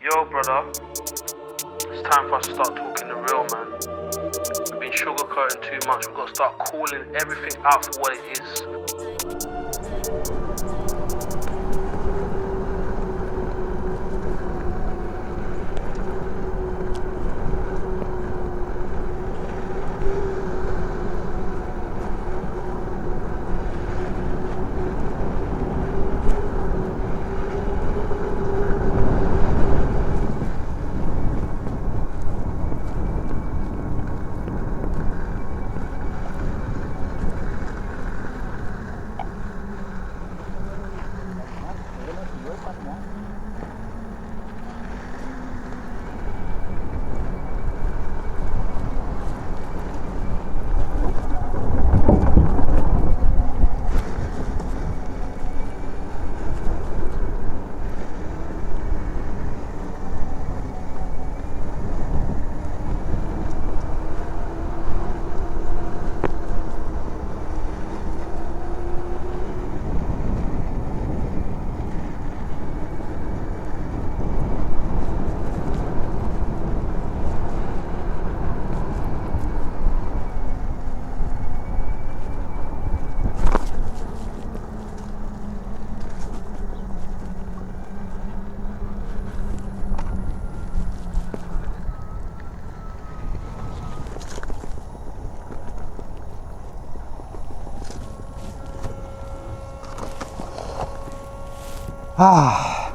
Yo, brother, it's time for us to start talking the real, man. We've been sugarcoating too much. We've got to start calling everything out for what it is.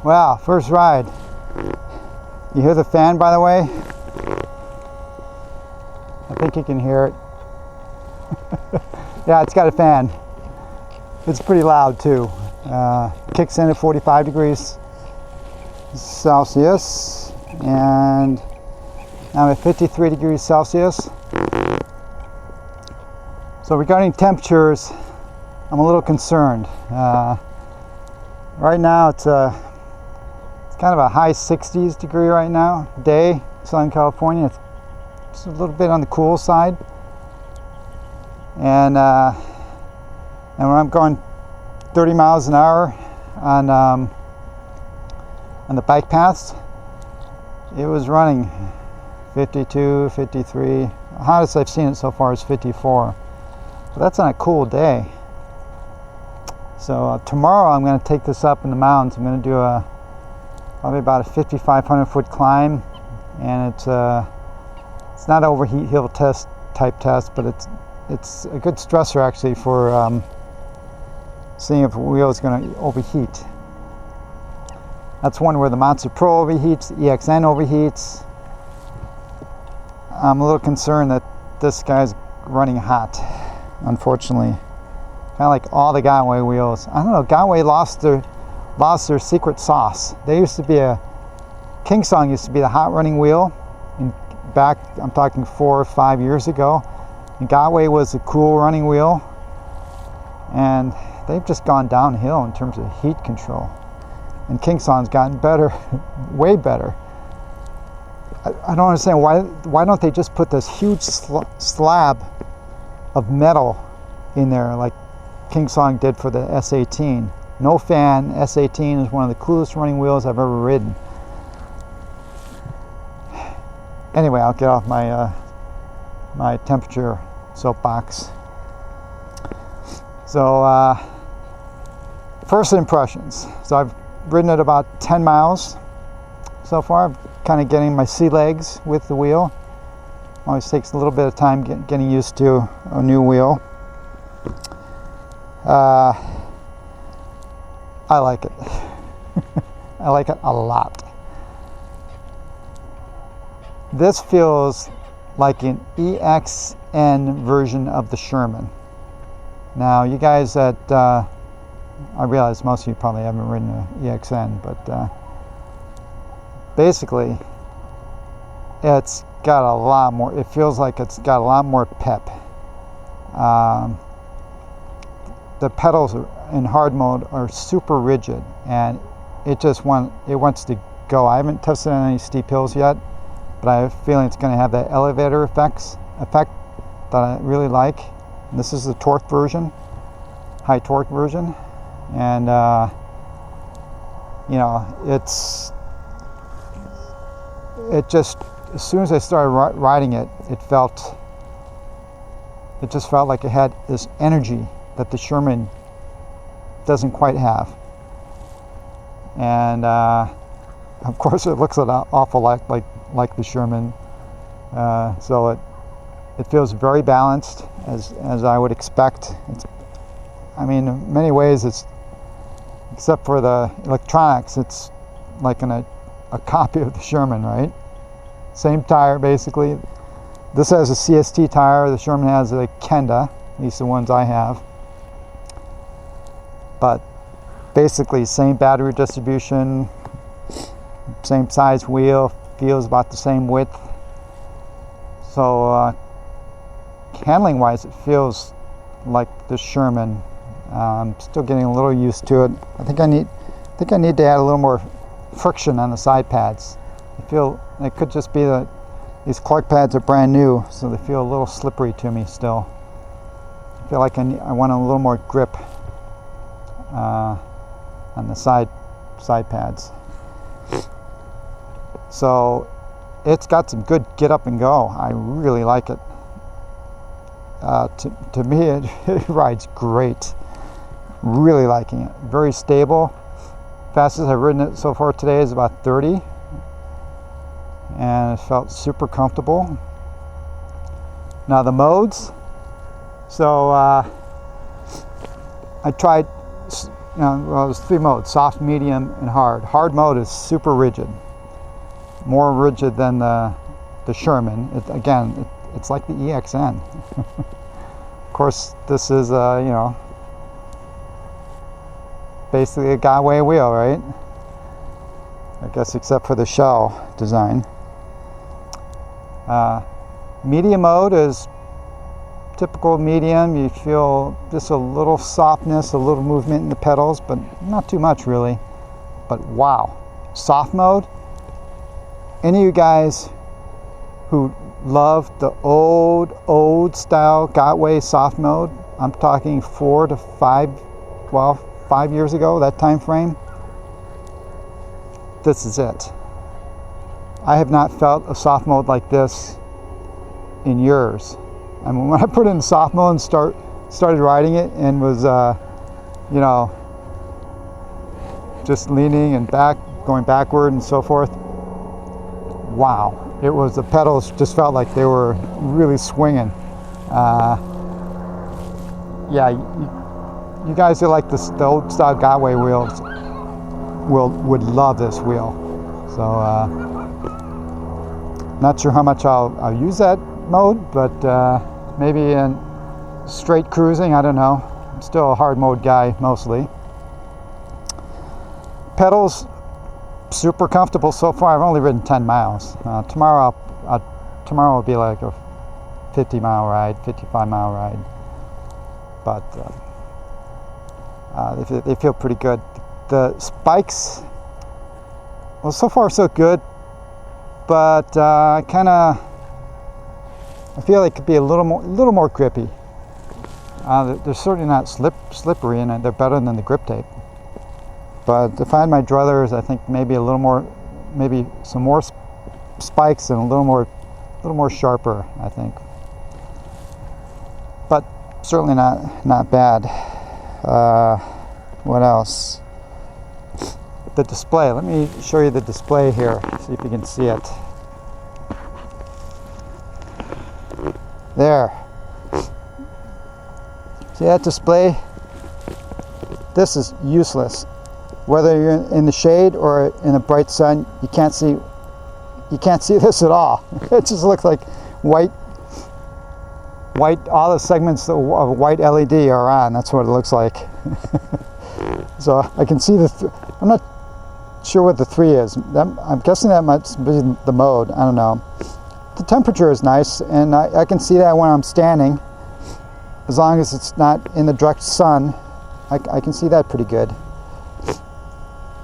Wow, first ride. You hear the fan, by the way? I think you can hear it. Yeah, it's got a fan. It's pretty loud too. Kicks in at 45 degrees Celsius, and I'm at 53 degrees Celsius. So regarding temperatures, I'm a little concerned. Right now it's kind of a high 60s degree right now, day, Southern California. It's just a little bit on the cool side. And when I'm going 30 miles an hour on the bike paths, it was running 52, 53. The hottest I've seen it so far is 54. But that's on a cool day. So tomorrow I'm going to take this up in the mountains. I'm going to do probably about a 5,500 foot climb, and it's not overheat hill type test, but it's a good stressor actually for seeing if the wheel is going to overheat. That's one where the Monster Pro overheats, the EXN overheats. I'm a little concerned that this guy's running hot, unfortunately. Kind of like all the Gotway wheels. I don't know, Gotway lost their secret sauce. They used to be Kingsong used to be the hot running wheel. Back, I'm talking 4 or 5 years ago. And Gotway was the cool running wheel. And they've just gone downhill in terms of heat control. And Kingsong's gotten better, way better. I don't understand why don't they just put this huge slab of metal in there like Kingsong did for the S18. No fan. S18 is one of the coolest running wheels I've ever ridden. Anyway, I'll get off my temperature soapbox. So first impressions. So I've ridden it about 10 miles so far. I'm kind of getting my sea legs with the wheel. Always takes a little bit of time getting used to a new wheel. I like it. I like it a lot. This feels like an EXN version of the Sherman. Now, you guys that I realize most of you probably haven't ridden an EXN, but basically, it's got a lot more. It feels like it's got a lot more pep. The pedals in hard mode are super rigid, and it wants to go. I haven't tested on any steep hills yet, but I have a feeling it's going to have that elevator effect that I really like. And this is the torque version, high torque version, and you know, it just, as soon as I started riding it, it just felt like it had this energy that the Sherman doesn't quite have. And of course it looks an awful lot like the Sherman. So it feels very balanced, as I would expect. I mean, in many ways, except for the electronics, it's like a copy of the Sherman, right? Same tire, basically. This has a CST tire. The Sherman has a Kenda, at least the ones I have. But basically, same battery distribution, same size wheel, feels about the same width. So handling-wise, it feels like the Sherman. I'm still getting a little used to it. I think I need to add a little more friction on the side pads. I feel it could just be that these Clark pads are brand new, so they feel a little slippery to me still. I feel like I want a little more grip on the side pads. So it's got some good get up and go. I really like it. To me, it rides great. Really liking it. Very stable. Fastest I've ridden it so far today is about 30. And it felt super comfortable. Now the modes. So I tried, well, there's 3 modes: soft, medium, and hard. Hard mode is super rigid. More rigid than the Sherman. It's like the EXN. Of course, this is basically a Gotway wheel, right? I guess except for the shell design. Medium mode is typical medium. You feel just a little softness, a little movement in the pedals, but not too much really. But wow, soft mode. Any of you guys who love the old style Gotway soft mode, I'm talking 4 to 5, well, 5 years ago, that time frame, this is it. I have not felt a soft mode like this in years. I mean, when I put it in soft mode and started riding it and was just leaning and going backward and so forth, wow. The pedals just felt like they were really swinging. Yeah, you guys who like the old style Gotway wheels would love this wheel. So not sure how much I'll use that mode, but maybe in straight cruising, I don't know. I'm still a hard mode guy mostly. Pedals, super comfortable so far. I've only ridden 10 miles. Tomorrow will be like a 50-mile ride, 55-mile ride. But they feel pretty good. The spikes, well, so far so good. But I feel it could be a little more grippy. They're certainly not slippery, and they're better than the grip tape. But if I had my druthers, I think maybe a little more, maybe some more spikes and a little more sharper, I think. But certainly not bad. What else? The display. Let me show you the display here. See if you can see it. There. See that display? This is useless. Whether you're in the shade or in the bright sun, you can't see this at all. It just looks like white. All the segments of white LED are on. That's what it looks like. So I can see I'm not sure what the 3 is. I'm guessing that must be the mode. I don't know. The temperature is nice, and I can see that when I'm standing. As long as it's not in the direct sun, I can see that pretty good.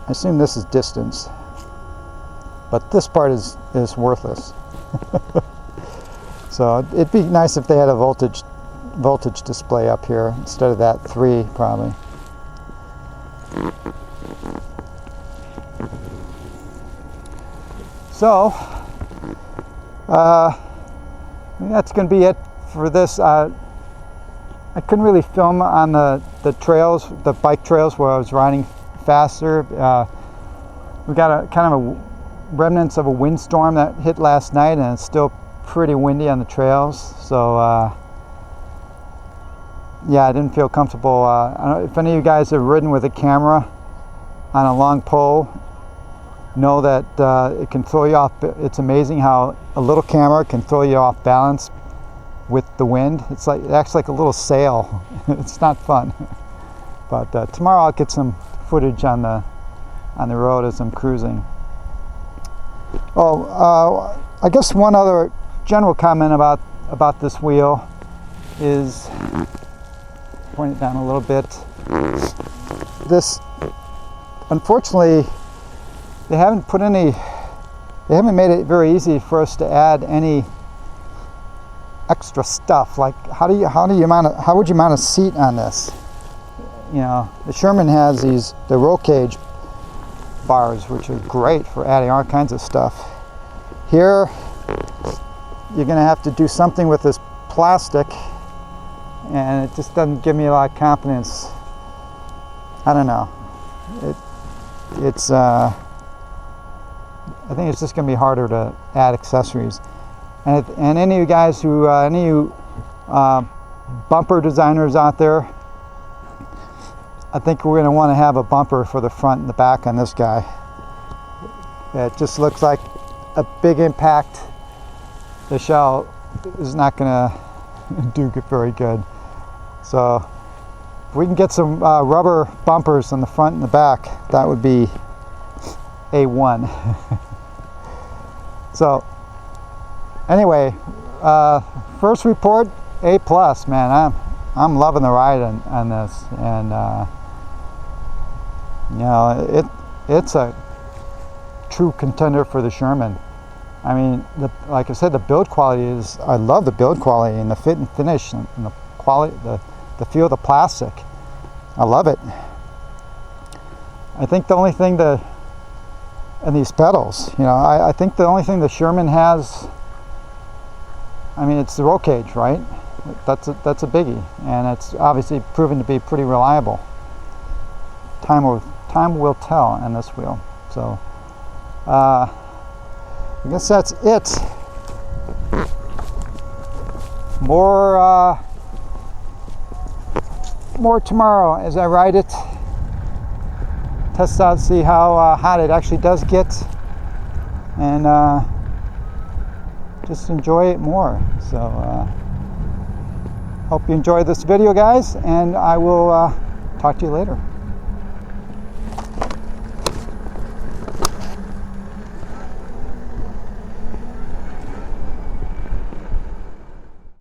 I assume this is distance, but this part is worthless. So it'd be nice if they had a voltage display up here instead of that 3, probably. So That's going to be it for this. I couldn't really film on the trails, the bike trails where I was riding faster. We got a kind of a remnants of a windstorm that hit last night, and it's still pretty windy on the trails. So yeah, I didn't feel comfortable. I don't know if any of you guys have ridden with a camera on a long pole, know that it can throw you off. It's amazing how a little camera can throw you off balance with the wind. It acts like a little sail. It's not fun. But tomorrow I'll get some footage on the road as I'm cruising. Oh, I guess one other general comment about this wheel is, point it down a little bit. This, unfortunately, they haven't made it very easy for us to add any extra stuff. Like how would you mount a seat on this? You know, the Sherman has the roll cage bars, which are great for adding all kinds of stuff. Here, you're going to have to do something with this plastic, and it just doesn't give me a lot of confidence. I don't know. I think it's just going to be harder to add accessories. And any of you guys who, bumper designers out there, I think we're going to want to have a bumper for the front and the back on this guy. It just looks like a big impact. The shell is not going to do very good. So if we can get some rubber bumpers on the front and the back, that would be A1. So anyway, first report, A+, man. I'm loving the ride on this, and you know, it's a true contender for the Sherman. I mean, like I said, the build quality is, I love the build quality and the fit and finish and the quality, the feel of the plastic. I love it. I think the only thing and these pedals, you know, I think the only thing the Sherman has, I mean, it's the roll cage, right? That's a biggie, and it's obviously proven to be pretty reliable. Time will tell on this wheel. So I guess that's it. More tomorrow as I ride it. Test out, see how hot it actually does get, and just enjoy it more. So hope you enjoyed this video, guys, and I will talk to you later.